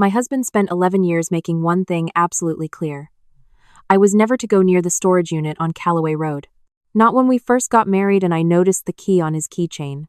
My husband spent 11 years making one thing absolutely clear. I was never to go near the storage unit on Calloway Road. Not when we first got married and I noticed the key on his keychain.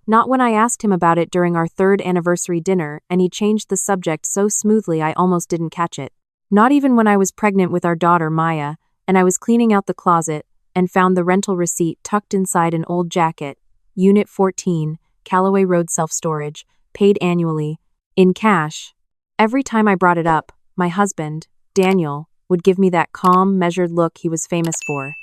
Not when I asked him about it during our 3rd anniversary dinner and he changed the subject so smoothly I almost didn't catch it. Not even when I was pregnant with our daughter Maya and I was cleaning out the closet and found the rental receipt tucked inside an old jacket. Unit 14, Calloway Road self-storage, paid annually, in cash. Every time I brought it up, my husband, Daniel, would give me that calm, measured look he was famous for.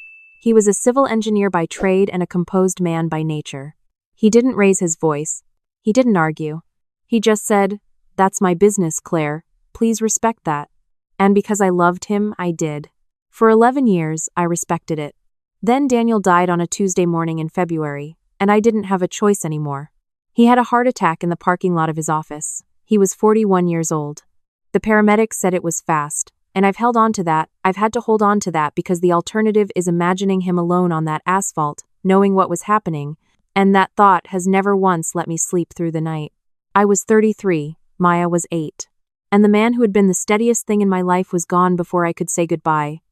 He was a civil engineer by trade and a composed man by nature. He didn't raise his voice. He didn't argue. He just said, "That's my business, Claire. Please respect that." And because I loved him, I did. For 11 years, I respected it. Then Daniel died on a Tuesday morning in February, and I didn't have a choice anymore. He had a heart attack in the parking lot of his office. He was 41 years old. The paramedics said it was fast, and I've held on to that. I've had to hold on to that because the alternative is imagining him alone on that asphalt, knowing what was happening, and that thought has never once let me sleep through the night. I was 33, Maya was 8. And the man who had been the steadiest thing in my life was gone before I could say goodbye.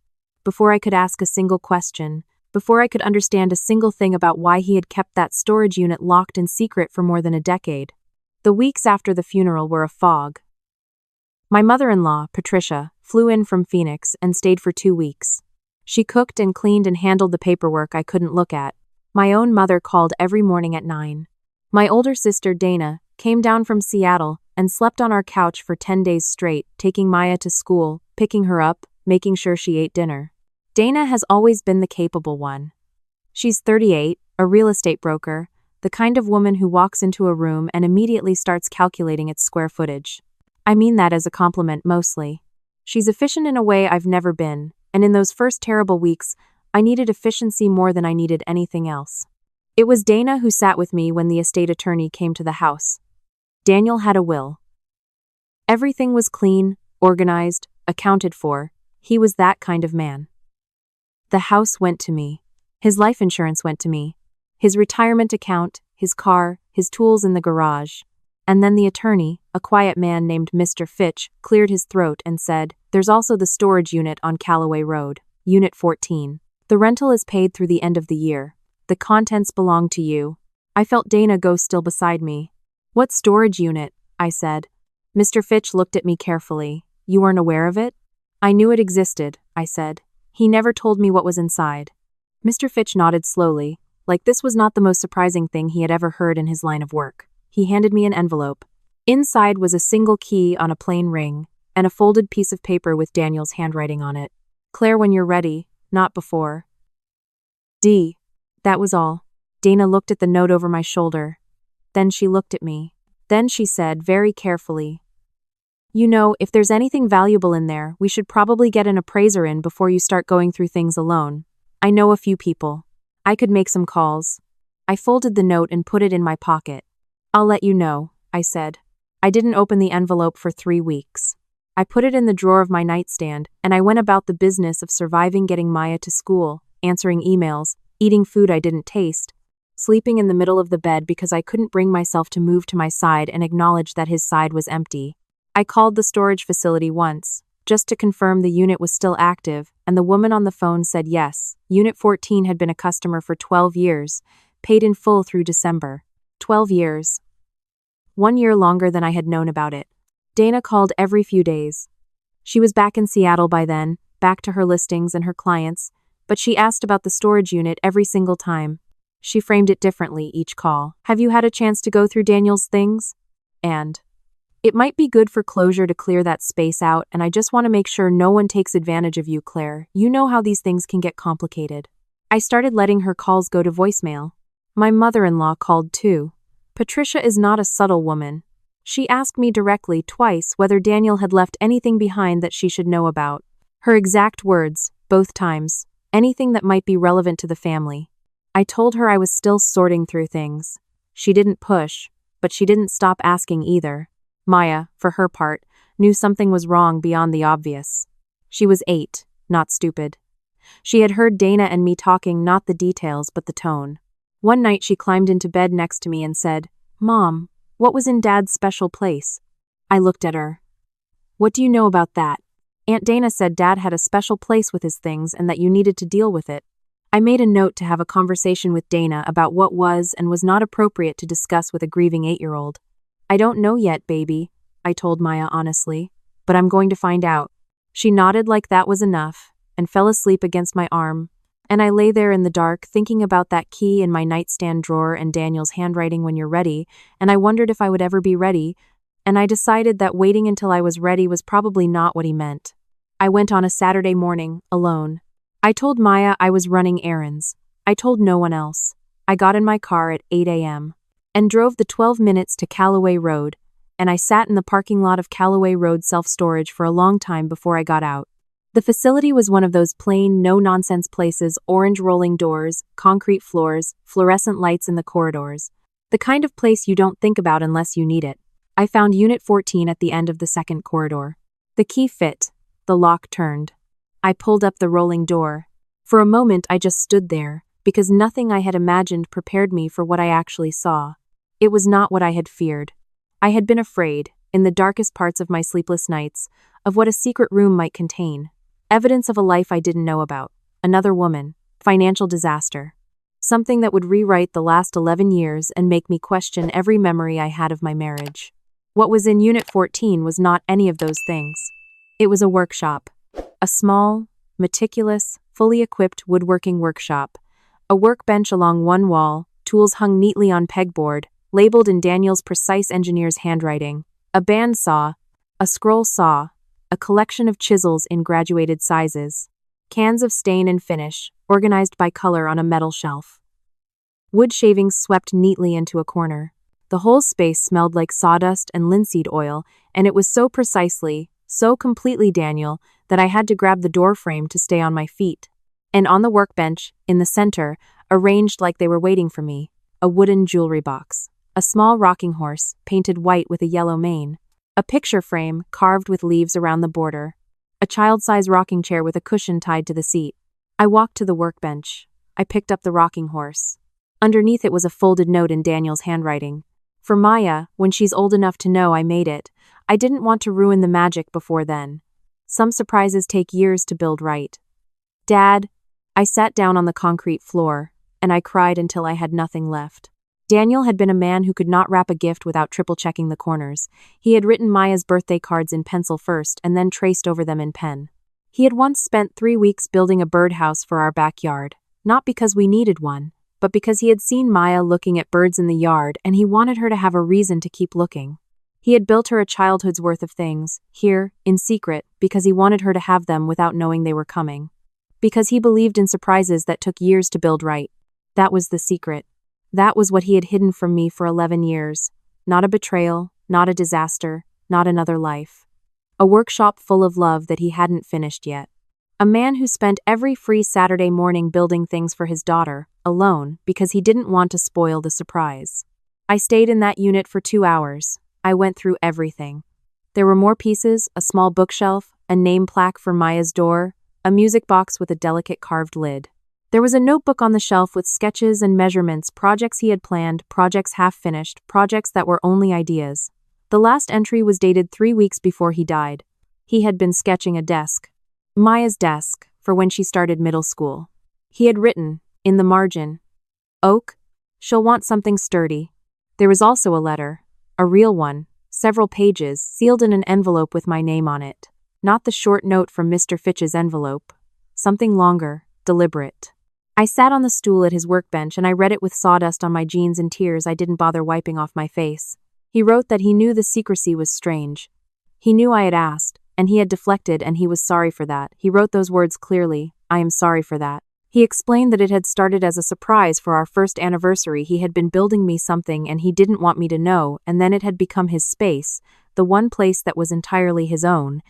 Before I could ask a single question. Before I could understand a single thing about why he had kept that storage unit locked in secret for more than a decade. The weeks after the funeral were a fog. My mother-in-law, Patricia, flew in from Phoenix and stayed for 2 weeks. She cooked and cleaned and handled the paperwork I couldn't look at. My own mother called every morning at 9. My older sister, Dana, came down from Seattle and slept on our couch for 10 days straight, taking Maya to school, picking her up, making sure she ate dinner. Dana has always been the capable one. She's 38, a real estate broker, the kind of woman who walks into a room and immediately starts calculating its square footage. I mean that as a compliment mostly. She's efficient in a way I've never been, and in those first terrible weeks, I needed efficiency more than I needed anything else. It was Dana who sat with me when the estate attorney came to the house. Daniel had a will. Everything was clean, organized, accounted for. He was that kind of man. The house went to me. His life insurance went to me. His retirement account, his car, his tools in the garage. And then the attorney, a quiet man named Mr. Fitch, cleared his throat and said, "There's also the storage unit on Calloway Road, Unit 14. The rental is paid through the end of the year. The contents belong to you." I felt Dana go still beside me. "What storage unit?" I said. Mr. Fitch looked at me carefully. "You weren't aware of it?" "I knew it existed," I said. "He never told me what was inside." Mr. Fitch nodded slowly, like this was not the most surprising thing he had ever heard in his line of work. He handed me an envelope. Inside was a single key on a plain ring, and a folded piece of paper with Daniel's handwriting on it. "Claire, when you're ready, not before." D. That was all. Dana looked at the note over my shoulder. Then she looked at me. Then she said very carefully, "You know, if there's anything valuable in there, we should probably get an appraiser in before you start going through things alone. I know a few people. I could make some calls." I folded the note and put it in my pocket. "I'll let you know," I said. I didn't open the envelope for 3 weeks. I put it in the drawer of my nightstand, and I went about the business of surviving getting Maya to school, answering emails, eating food I didn't taste, sleeping in the middle of the bed because I couldn't bring myself to move to my side and acknowledge that his side was empty. I called the storage facility once, just to confirm the unit was still active, and the woman on the phone said yes. Unit 14 had been a customer for 12 years, paid in full through December. 12 years. 1 year longer than I had known about it. Dana called every few days. She was back in Seattle by then, back to her listings and her clients, but she asked about the storage unit every single time. She framed it differently each call. "Have you had a chance to go through Daniel's things?" And, "It might be good for closure to clear that space out, and I just want to make sure no one takes advantage of you, Claire. You know how these things can get complicated." I started letting her calls go to voicemail. My mother-in-law called too. Patricia is not a subtle woman. She asked me directly twice whether Daniel had left anything behind that she should know about. Her exact words, both times, anything that might be relevant to the family. I told her I was still sorting through things. She didn't push, but she didn't stop asking either. Maya, for her part, knew something was wrong beyond the obvious. She was 8, not stupid. She had heard Dana and me talking, not the details, but the tone. One night she climbed into bed next to me and said, "Mom, what was in Dad's special place?" I looked at her. What do you know about that? Aunt Dana said Dad had a special place with his things and that you needed to deal with it. I made a note to have a conversation with Dana about what was and was not appropriate to discuss with a grieving 8-year-old. I don't know yet, baby, I told Maya honestly, but I'm going to find out. She nodded like that was enough and fell asleep against my arm, and I lay there in the dark thinking about that key in my nightstand drawer and Daniel's handwriting when you're ready, and I wondered if I would ever be ready, and I decided that waiting until I was ready was probably not what he meant. I went on a Saturday morning, alone. I told Maya I was running errands. I told no one else. I got in my car at 8 a.m. and drove the 12 minutes to Calloway Road, and I sat in the parking lot of Calloway Road self-storage for a long time before I got out. The facility was one of those plain, no-nonsense places, orange rolling doors, concrete floors, fluorescent lights in the corridors. The kind of place you don't think about unless you need it. I found Unit 14 at the end of the second corridor. The key fit. The lock turned. I pulled up the rolling door. For a moment I just stood there, because nothing I had imagined prepared me for what I actually saw. It was not what I had feared. I had been afraid, in the darkest parts of my sleepless nights, of what a secret room might contain. Evidence of a life I didn't know about. Another woman. Financial disaster. Something that would rewrite the last 11 years and make me question every memory I had of my marriage. What was in Unit 14 was not any of those things. It was a workshop. A small, meticulous, fully equipped woodworking workshop. A workbench along one wall, tools hung neatly on pegboard, labeled in Daniel's precise engineer's handwriting. A bandsaw, a scroll saw, a collection of chisels in graduated sizes. Cans of stain and finish, organized by color on a metal shelf. Wood shavings swept neatly into a corner. The whole space smelled like sawdust and linseed oil, and it was so precisely, so completely Daniel, that I had to grab the door frame to stay on my feet. And on the workbench, in the center, arranged like they were waiting for me, a wooden jewelry box. A small rocking horse, painted white with a yellow mane. A picture frame, carved with leaves around the border. A child-size rocking chair with a cushion tied to the seat. I walked to the workbench. I picked up the rocking horse. Underneath it was a folded note in Daniel's handwriting. For Maya, when she's old enough to know I made it, I didn't want to ruin the magic before then. Some surprises take years to build right. Dad, I sat down on the concrete floor, and I cried until I had nothing left. Daniel had been a man who could not wrap a gift without triple-checking the corners. He had written Maya's birthday cards in pencil first and then traced over them in pen. He had once spent 3 weeks building a birdhouse for our backyard, not because we needed one, but because he had seen Maya looking at birds in the yard and he wanted her to have a reason to keep looking. He had built her a childhood's worth of things, here, in secret, because he wanted her to have them without knowing they were coming. Because he believed in surprises that took years to build right. That was the secret. That was what he had hidden from me for 11 years. Not a betrayal, not a disaster, not another life. A workshop full of love that he hadn't finished yet. A man who spent every free Saturday morning building things for his daughter, alone, because he didn't want to spoil the surprise. I stayed in that unit for 2 hours. I went through everything. There were more pieces, a small bookshelf, a name plaque for Maya's door, a music box with a delicate carved lid. There was a notebook on the shelf with sketches and measurements, projects he had planned, projects half-finished, projects that were only ideas. The last entry was dated 3 weeks before he died. He had been sketching a desk. Maya's desk, for when she started middle school. He had written, in the margin, "Oak, she'll want something sturdy." There was also a letter, a real one, several pages, sealed in an envelope with my name on it. Not the short note from Mr. Fitch's envelope. Something longer, deliberate. I sat on the stool at his workbench and I read it with sawdust on my jeans and tears I didn't bother wiping off my face. He wrote that he knew the secrecy was strange. He knew I had asked, and he had deflected, and he was sorry for that. He wrote those words clearly, "I am sorry for that." He explained that it had started as a surprise for our first anniversary. He had been building me something and he didn't want me to know, and then it had become his space, the one place that was entirely his own,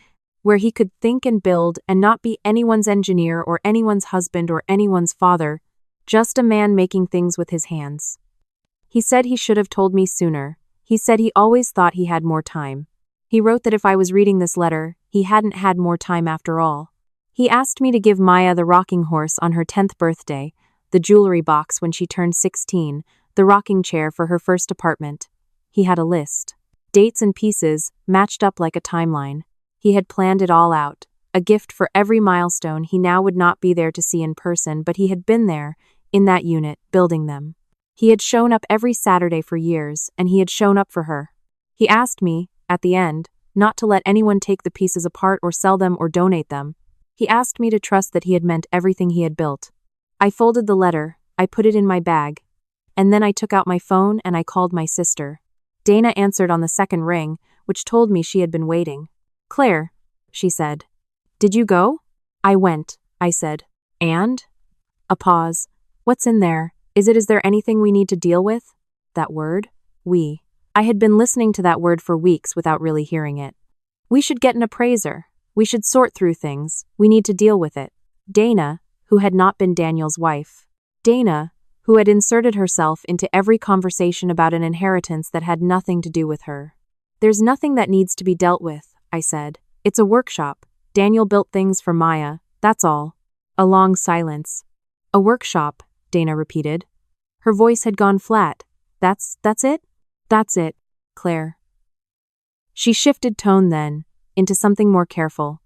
where he could think and build and not be anyone's engineer or anyone's husband or anyone's father, just a man making things with his hands. He said he should have told me sooner. He said he always thought he had more time. He wrote that if I was reading this letter, he hadn't had more time after all. He asked me to give Maya the rocking horse on her 10th birthday, the jewelry box when she turned 16, the rocking chair for her first apartment. He had a list. Dates and pieces, matched up like a timeline. He had planned it all out. A gift for every milestone he now would not be there to see in person, but he had been there, in that unit, building them. He had shown up every Saturday for years, and he had shown up for her. He asked me, at the end, not to let anyone take the pieces apart or sell them or donate them. He asked me to trust that he had meant everything he had built. I folded the letter, I put it in my bag, and then I took out my phone and I called my sister. Dana answered on the second ring, which told me she had been waiting. "Claire," she said. "Did you go?" "I went," I said. "And?" A pause. "What's in there? Is there anything we need to deal with?" That word? We. I had been listening to that word for weeks without really hearing it. "We should get an appraiser. We should sort through things. We need to deal with it." Dana, who had not been Daniel's wife. Dana, who had inserted herself into every conversation about an inheritance that had nothing to do with her. "There's nothing that needs to be dealt with," I said. "It's a workshop. Daniel built things for Maya, that's all." A long silence. "A workshop," Dana repeated. Her voice had gone flat. That's it?" "That's it, Claire." She shifted tone then, into something more careful.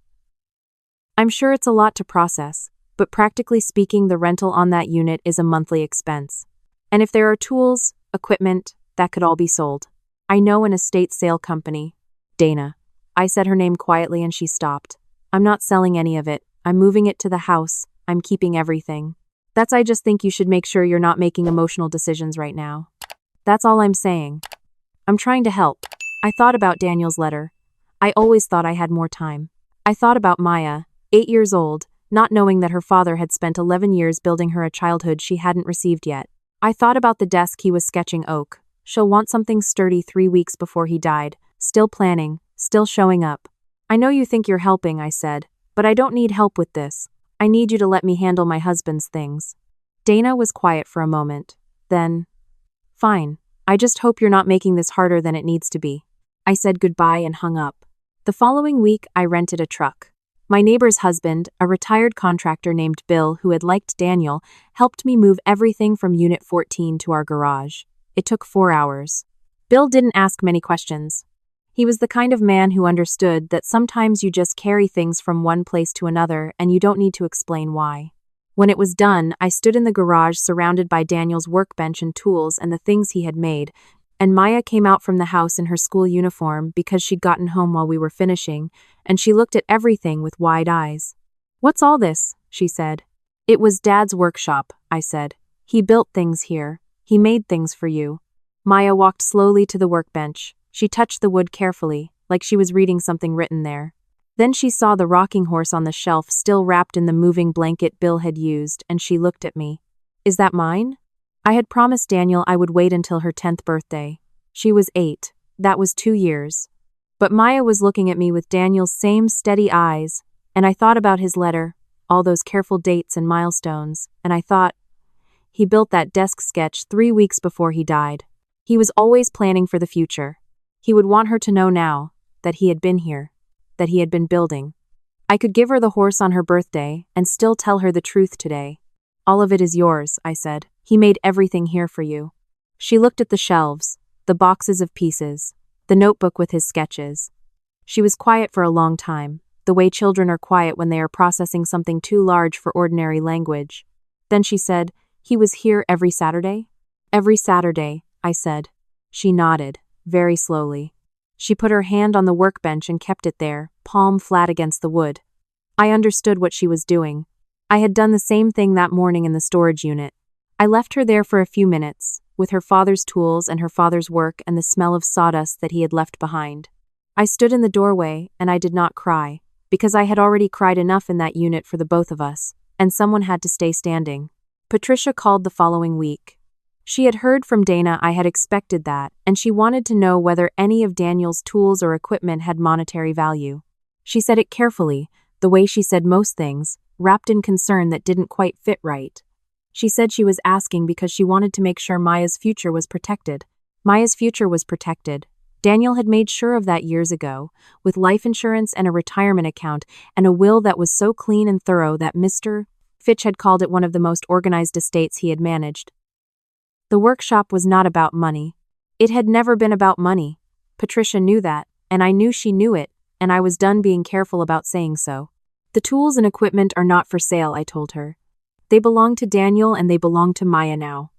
"I'm sure it's a lot to process, but practically speaking, the rental on that unit is a monthly expense. And if there are tools, equipment, that could all be sold. I know an estate sale company." "Dana." I said her name quietly and she stopped. "I'm not selling any of it. I'm moving it to the house. I'm keeping everything." I just think you should make sure you're not making emotional decisions right now. That's all I'm saying. I'm trying to help." I thought about Daniel's letter. I always thought I had more time. I thought about Maya, 8 years old, not knowing that her father had spent 11 years building her a childhood she hadn't received yet. I thought about the desk he was sketching oak. She'll want something sturdy 3 weeks before he died. Still planning, still showing up. "I know you think you're helping," I said, "but I don't need help with this. I need you to let me handle my husband's things." Dana was quiet for a moment. Then, "Fine. I just hope you're not making this harder than it needs to be." I said goodbye and hung up. The following week, I rented a truck. My neighbor's husband, a retired contractor named Bill who had liked Daniel, helped me move everything from Unit 14 to our garage. It took 4 hours. Bill didn't ask many questions. He was the kind of man who understood that sometimes you just carry things from one place to another and you don't need to explain why. When it was done, I stood in the garage surrounded by Daniel's workbench and tools and the things he had made, and Maya came out from the house in her school uniform because she'd gotten home while we were finishing, and she looked at everything with wide eyes. "What's all this?" she said. "It was Dad's workshop," I said. "He built things here. He made things for you." Maya walked slowly to the workbench. She touched the wood carefully, like she was reading something written there. Then she saw the rocking horse on the shelf still wrapped in the moving blanket Bill had used, and she looked at me. "Is that mine?" I had promised Daniel I would wait until her 10th birthday. She was 8. That was 2 years. But Maya was looking at me with Daniel's same steady eyes, and I thought about his letter, all those careful dates and milestones, and I thought, he built that desk sketch 3 weeks before he died. He was always planning for the future. He would want her to know now that he had been here, that he had been building. I could give her the horse on her birthday and still tell her the truth today. "All of it is yours," I said. "He made everything here for you." She looked at the shelves, the boxes of pieces, the notebook with his sketches. She was quiet for a long time, the way children are quiet when they are processing something too large for ordinary language. Then she said, "He was here every Saturday?" "Every Saturday," I said. She nodded, very slowly. She put her hand on the workbench and kept it there, palm flat against the wood. I understood what she was doing. I had done the same thing that morning in the storage unit. I left her there for a few minutes, with her father's tools and her father's work and the smell of sawdust that he had left behind. I stood in the doorway, and I did not cry, because I had already cried enough in that unit for the both of us, and someone had to stay standing. Patricia called the following week. She had heard from Dana I had expected that, and she wanted to know whether any of Daniel's tools or equipment had monetary value. She said it carefully, the way she said most things, wrapped in concern that didn't quite fit right. She said she was asking because she wanted to make sure Maya's future was protected. Maya's future was protected. Daniel had made sure of that years ago, with life insurance and a retirement account, and a will that was so clean and thorough that Mr. Fitch had called it one of the most organized estates he had managed. The workshop was not about money. It had never been about money. Patricia knew that, and I knew she knew it, and I was done being careful about saying so. The tools and equipment are not for sale, I told her. They belong to Daniel and they belong to Maya now.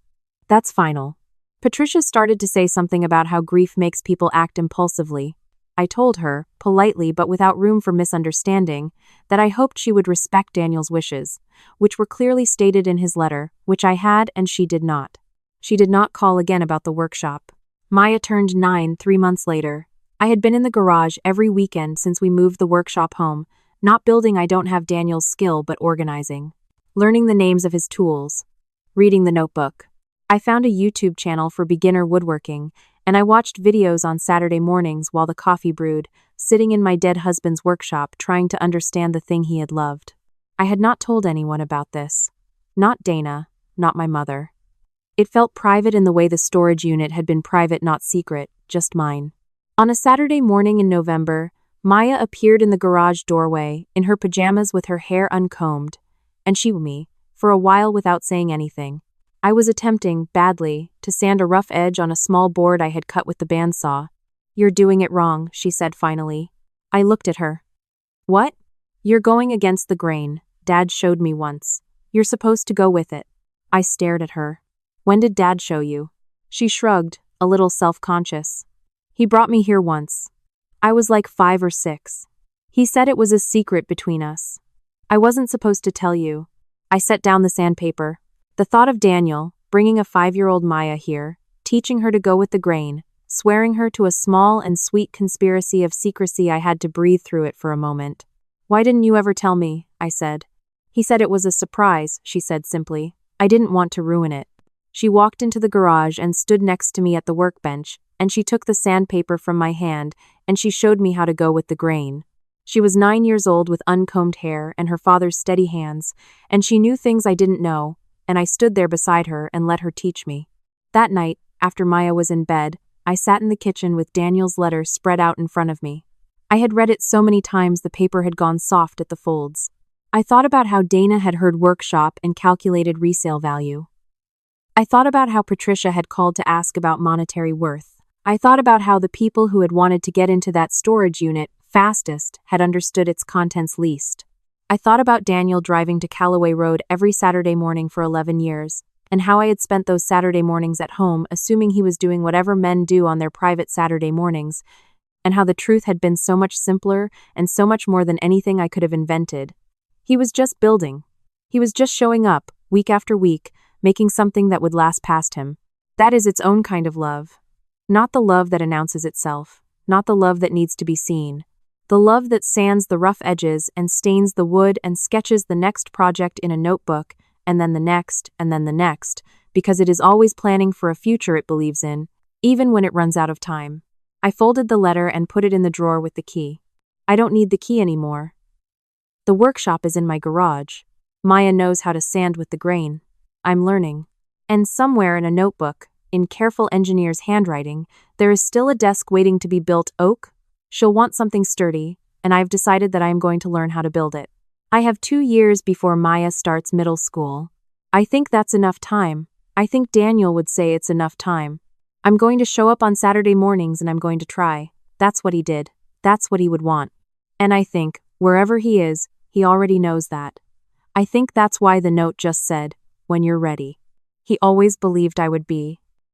That's final. Patricia started to say something about how grief makes people act impulsively. I told her, politely but without room for misunderstanding, that I hoped she would respect Daniel's wishes, which were clearly stated in his letter, which I had and she did not. She did not call again about the workshop. Maya turned 9 3 months later. I had been in the garage every weekend since we moved the workshop home, not building. I don't have Daniel's skill but organizing. Learning the names of his tools. Reading the notebook. I found a YouTube channel for beginner woodworking, and I watched videos on Saturday mornings while the coffee brewed, sitting in my dead husband's workshop trying to understand the thing he had loved. I had not told anyone about this. Not Dana, not my mother. It felt private in the way the storage unit had been private, not secret, just mine. On a Saturday morning in November, Maya appeared in the garage doorway, in her pajamas with her hair uncombed, and she me, for a while without saying anything. I was attempting, badly, to sand a rough edge on a small board I had cut with the bandsaw. "You're doing it wrong," she said finally. I looked at her. "What?" "You're going against the grain. Dad showed me once. You're supposed to go with it." I stared at her. "When did Dad show you?" She shrugged, a little self-conscious. "He brought me here once. I was like 5 or 6. He said it was a secret between us. I wasn't supposed to tell you." I set down the sandpaper. The thought of Daniel, bringing a 5-year-old Maya here, teaching her to go with the grain, swearing her to a small and sweet conspiracy of secrecy, I had to breathe through it for a moment. "Why didn't you ever tell me?" I said. "He said it was a surprise," she said simply. "I didn't want to ruin it." She walked into the garage and stood next to me at the workbench, and she took the sandpaper from my hand, and she showed me how to go with the grain. She was 9 years old with uncombed hair and her father's steady hands, and she knew things I didn't know, and I stood there beside her and let her teach me. That night, after Maya was in bed, I sat in the kitchen with Daniel's letter spread out in front of me. I had read it so many times the paper had gone soft at the folds. I thought about how Dana had heard workshop and calculated resale value. I thought about how Patricia had called to ask about monetary worth. I thought about how the people who had wanted to get into that storage unit fastest had understood its contents least. I thought about Daniel driving to Calloway Road every Saturday morning for 11 years, and how I had spent those Saturday mornings at home assuming he was doing whatever men do on their private Saturday mornings, and how the truth had been so much simpler and so much more than anything I could have invented. He was just building. He was just showing up, week after week, making something that would last past him. That is its own kind of love. Not the love that announces itself, not the love that needs to be seen. The love that sands the rough edges and stains the wood and sketches the next project in a notebook, and then the next, because it is always planning for a future it believes in, even when it runs out of time. I folded the letter and put it in the drawer with the key. I don't need the key anymore. The workshop is in my garage. Maya knows how to sand with the grain. I'm learning. And somewhere in a notebook, in careful engineer's handwriting, there is still a desk waiting to be built. Oak? She'll want something sturdy, and I've decided that I am going to learn how to build it. I have 2 years before Maya starts middle school. I think that's enough time. I think Daniel would say it's enough time. I'm going to show up on Saturday mornings and I'm going to try. That's what he did. That's what he would want. And I think, wherever he is, he already knows that. I think that's why the note just said, "When you're ready." He always believed I would be.